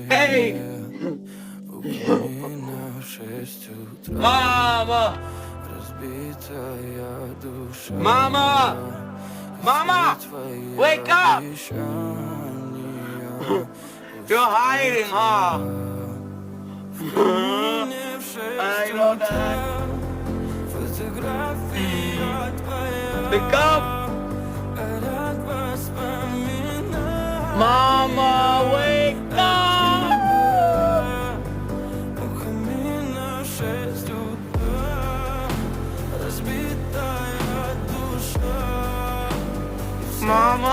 Эй! Мама! Мама! Mama! Wake up! You're hiding, huh? I know that. Wake up! Mama, wake up! Mama!